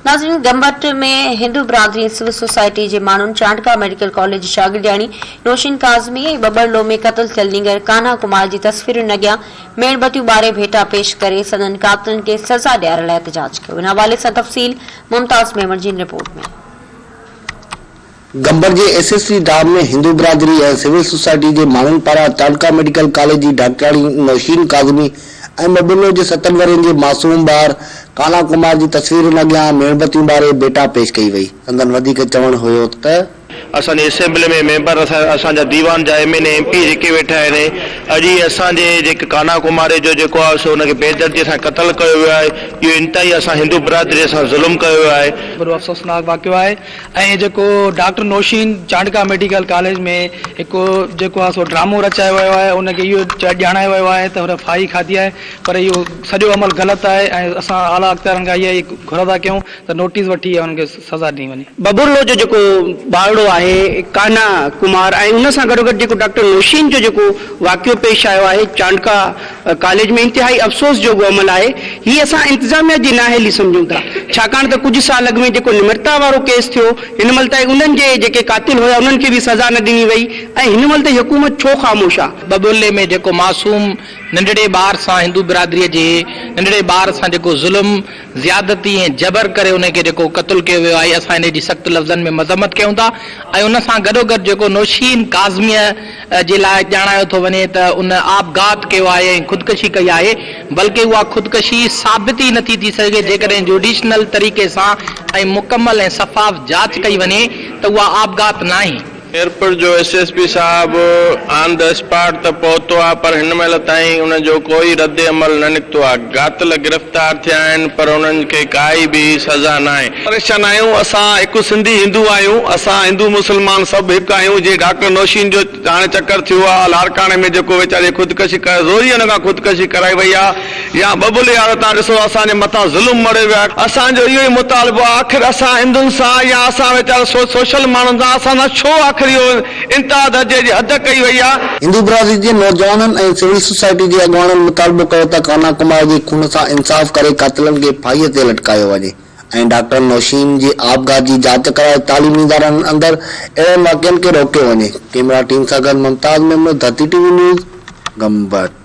नाज़रीन, गंबट में हिंदू बिरादरी सिविल सोसाइटी के माण्हुनि चांडका मेडिकल कॉलेज शागिर्दियाणी नौशीन काज़मी ऐं बबरलो में क़त्ल थियल नीगर कान्हा कुमार जी तस्वीरुनि अॻियां मेणबतियूं ॿारे भेटा पेश करे संदनि कातिलनि खे सज़ा ॾियारण लाइ एहतजाज कयो। इन हवाले सां तफ़सील मुमताज़ मेमन जी रिपोर्ट में। गंबर के एसएससी डैम में हिंदू बिरादरी और सिविल सोसाइटी के माण्हुनि पारां चांडका मेडिकल कॉलेज की डॉक्टराणी नौशीन काज़मी ऐं बबरलो के 7 वरनि के मासूम ॿार कान्हा कुमार की तस्वीरुनि अॻियां मेणबतियूं ॿारे भेटा पेश कई वई। संदन वधीक चवण हुयो त असांजे असेंबली में मेंबर असांजा दीवान जा एमएन एमपी जेके वेठा आहिनि, अॼु असांजे जेके कान्हा कुमार जो जेको आहे सो हुनखे बेदर्दी सां क़त्ल कयो वियो आहे। इहो इंतहाई असां हिंदू बिरादरी सां ज़ुल्म कयो वियो आहे। बड़ो अफ़सोसनाक वाक़ियो आहे ऐं जेको डॉक्टर नौशीन चांडका मेडिकल कॉलेज में हिकु जेको आहे सो ड्रामो रचायो वियो आहे, उनखे इहो ॼाणायो वियो आहे त हुन फाही खाधी आहे, पर इहो सॼो अमल ग़लति आहे ऐं असां आला अख़्तियारनि खां इहा ई घुर था कयूं त नोटिस वठी हुनखे सज़ा ॾिनी वञे। बबरलो जो जेको बावड़ो आहे कान्हा कुमार ऐं उन सां गॾोगॾु जेको डॉक्टर नौशीन जो जेको वाक़ियो पेश आयो आहे चांडका कॉलेज में, इंतिहाई अफ़सोस जो अमल आहे। हीअ असां इंतिज़ामिया जी नाअहली सम्झूं था, छाकाणि त कुझु साल अॻु में जेको निमरता वारो केस थियो, हिन महिल ताईं उन्हनि जे जेके कातिल हुया उन्हनि खे बि सज़ा न ॾिनी वई ऐं हिन महिल ताईं हुकूमत छो ख़ामोश आहे। बबरले में जेको मासूम नंढड़े ॿार सां हिंदू बिरादरीअ जे नंढड़े ॿार सां जेको ज़ुल्म ज़्यादती ऐं जबर करे उनखे जेको क़त्ल कयो वियो आहे, असां इन जी सख़्त लफ़्ज़नि में मज़म्मत कयूं था ऐं उन सां गॾोगॾु जेको नौशीन काज़मीअ जे लाइ ॼाणायो थो वञे त उन आपघात कयो आहे ऐं ख़ुदकशी कई आहे, बल्कि उहा ख़ुदकशी साबित ई नथी थी सघे जेकॾहिं जुडिशनल तरीक़े सां ऐं मुकमल ऐं शफ़ाफ़ जांच कई वञे त उहा आपघात न आहे। एयरपोर्ट जो एसएसपी साहब ऑन द स्पॉट त पहुतो आहे, पर हिन महिल ताईं उनजो कोई रद्द अमल न निकितो आहे। कातिल गिरफ़्तार थिया आहिनि पर उन्हनि खे काई बि सज़ा न आहे। परेशान आहियूं, असां हिकु सिंधी हिंदू आहियूं, असां हिंदू मुस्लमान सभु हिकु आहियूं। जे डॉक्टर नौशीन जो हाणे चक्कर थियो आहे लाड़काणे में, जेको वीचारे ख़ुदकशी करे ज़ोरी हुन खां ख़ुदकशी कराई वई आहे, या बबुले वारो तव्हां ॾिसो असांजे मथां ज़ुल्म मरे वियो आहे। असांजो इहो ई मुतालबो आहे, आख़िर असां हिंदुनि सां या असां वीचारा सोशल माण्हुनि सां असां छो इंतहा दर्जे जी हद कई वई आहे। हिंदू बिरादरी के नौजवाननि ऐं सिविल सोसाइटी के अॻवाननि मुतालबो कयो त कान्हा कुमार जे खून सां इंसाफ़ करे कातिलनि खे फाहीअ ते लटकायो वञे ऐं डॉक्टर नौशीन जे आपघात जी जांच कराए तालीमी इदारनि अंदरि अहिड़े वाक़िअनि खे रोकियो वञे। कैमरा टीम सां गॾु मुमताज़ मेमन, धरती टीवी न्यूज़, गंबट।